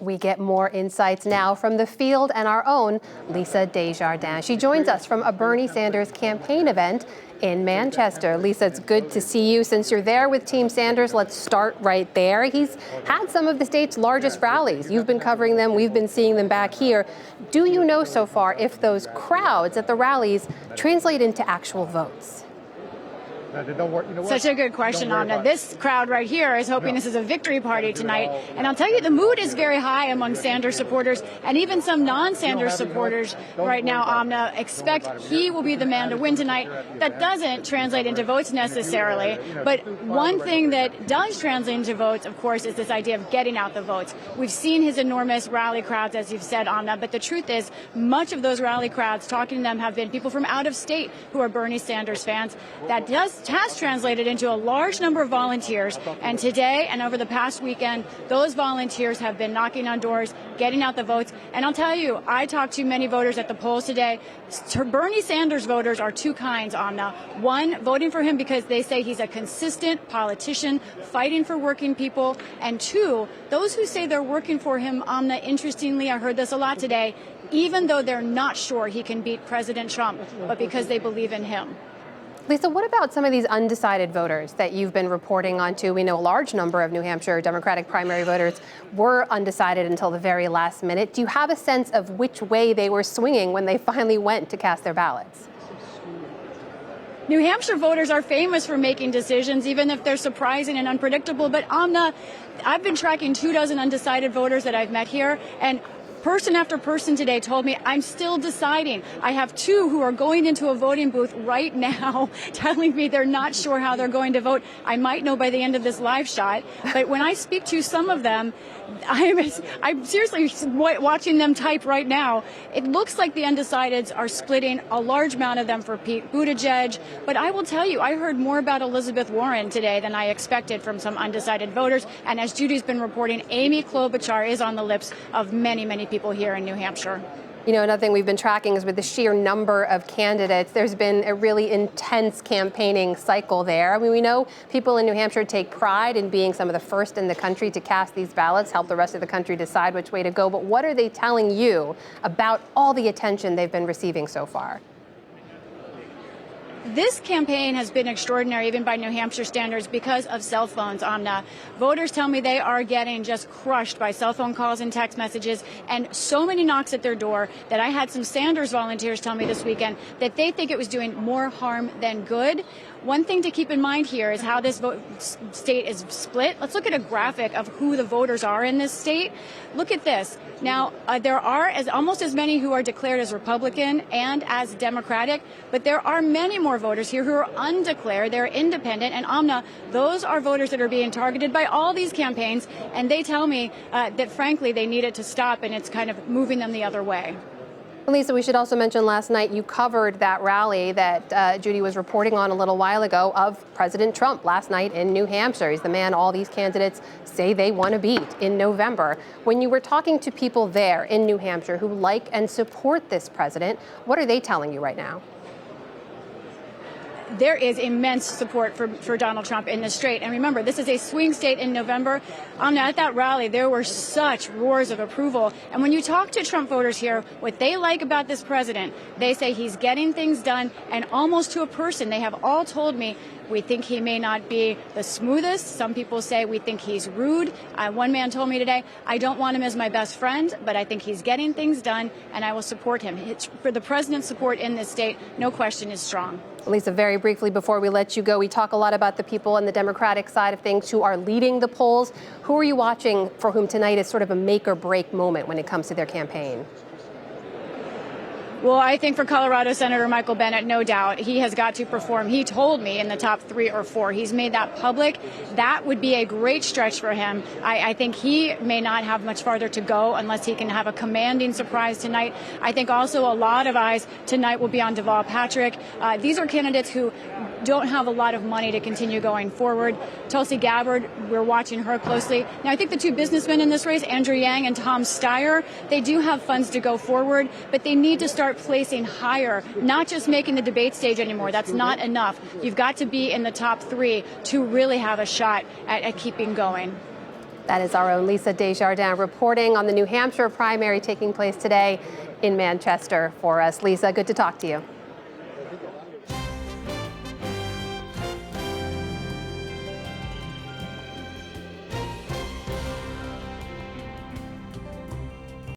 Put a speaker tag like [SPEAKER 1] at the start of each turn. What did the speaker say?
[SPEAKER 1] We get more insights now from the field and our own Lisa Desjardins. She joins us from a Bernie Sanders campaign event in Manchester. Lisa, it's good to see you. Since you're there with Team Sanders, let's start right there. He's had some of the state's largest rallies. You've been covering them. We've been seeing them back here. Do you know so far if those crowds at the rallies translate into actual votes?
[SPEAKER 2] Such a good question, Amna. This crowd right here is hoping this is a victory party tonight. And I'll tell you, the mood is very high among Sanders supporters and even some non-Sanders supporters right now, Amna, expect he will be the man to win tonight. That doesn't translate into votes necessarily. But one thing that does translate into votes, of course, is this idea of getting out the votes. We've seen his enormous rally crowds, as you've said, Amna. But the truth is, much of those rally crowds, talking to them, have been people from out of state who are Bernie Sanders fans. That has translated into a large number of volunteers, and today and over the past weekend, those volunteers have been knocking on doors, getting out the votes. And I'll tell you, I talked to many voters at the polls today. Bernie Sanders voters are two kinds, Amna. One, voting for him because they say he's a consistent politician fighting for working people. And two, those who say they're working for him, Amna, interestingly, I heard this a lot today, even though they're not sure he can beat President Trump, but because they believe in him.
[SPEAKER 1] Lisa, what about some of these undecided voters that you've been reporting on to? We know a large number of New Hampshire Democratic primary voters were undecided until the very last minute. Do you have a sense of which way they were swinging when they finally went to cast their ballots?
[SPEAKER 2] New Hampshire voters are famous for making decisions, even if they're surprising and unpredictable. But Amna, I've been tracking 24 undecided voters that I've met here, and person after person today told me, I'm still deciding. I have two who are going into a voting booth right now telling me they're not sure how they're going to vote. I might know by the end of this live shot. But when I speak to some of them, I'm seriously watching them type right now. It looks like the undecideds are splitting, a large amount of them for Pete Buttigieg. But I will tell you, I heard more about Elizabeth Warren today than I expected from some undecided voters. And as Judy's been reporting, Amy Klobuchar is on the lips of many, many people here in New Hampshire.
[SPEAKER 1] You know, another thing we've been tracking is with the sheer number of candidates, there's been a really intense campaigning cycle there. I mean, we know people in New Hampshire take pride in being some of the first in the country to cast these ballots, help the rest of the country decide which way to go. But what are they telling you about all the attention they've been receiving so far?
[SPEAKER 2] This campaign has been extraordinary, even by New Hampshire standards, because of cell phones, Amna. Voters tell me they are getting just crushed by cell phone calls and text messages, and so many knocks at their door that I had some Sanders volunteers tell me this weekend that they think it was doing more harm than good. One thing to keep in mind here is how this state is split. Let's look at a graphic of who the voters are in this state. Look at this. Now, there are almost as many who are declared as Republican and as Democratic, but there are many more voters here who are undeclared. They're independent. And Amna, those are voters that are being targeted by all these campaigns. And they tell me that, frankly, they need it to stop, and it's kind of moving them the other way.
[SPEAKER 1] Lisa, we should also mention last night you covered that rally that Judy was reporting on a little while ago of President Trump last night in New Hampshire. He's the man all these candidates say they want to beat in November. When you were talking to people there in New Hampshire who like and support this president, what are they telling you right now?
[SPEAKER 2] There is immense support for Donald Trump in this state. And remember, this is a swing state in November. At that rally, there were such roars of approval. And when you talk to Trump voters here, what they like about this president, they say he's getting things done, and almost to a person. They have all told me, we think he may not be the smoothest. Some people say we think he's rude. One man told me today, I don't want him as my best friend, but I think he's getting things done, and I will support him. For the president's support in this state, no question, is strong.
[SPEAKER 1] Lisa, very briefly before we let you go, we talk a lot about the people on the Democratic side of things who are leading the polls. Who are you watching for whom tonight is sort of a make or break moment when it comes to their campaign?
[SPEAKER 2] Well, I think for Colorado Senator Michael Bennet, no doubt, he has got to perform. He told me in the top 3 or 4. He's made that public. That would be a great stretch for him. I think he may not have much farther to go unless he can have a commanding surprise tonight. I think also a lot of eyes tonight will be on Deval Patrick. These are candidates who don't have a lot of money to continue going forward. Tulsi Gabbard, we're watching her closely. Now, I think the two businessmen in this race, Andrew Yang and Tom Steyer, they do have funds to go forward, but they need to start placing higher, not just making the debate stage anymore. That's not enough. You've got to be in the top 3 to really have a shot at keeping going.
[SPEAKER 1] That is our own Lisa Desjardins reporting on the New Hampshire primary taking place today in Manchester for us. Lisa, good to talk to you.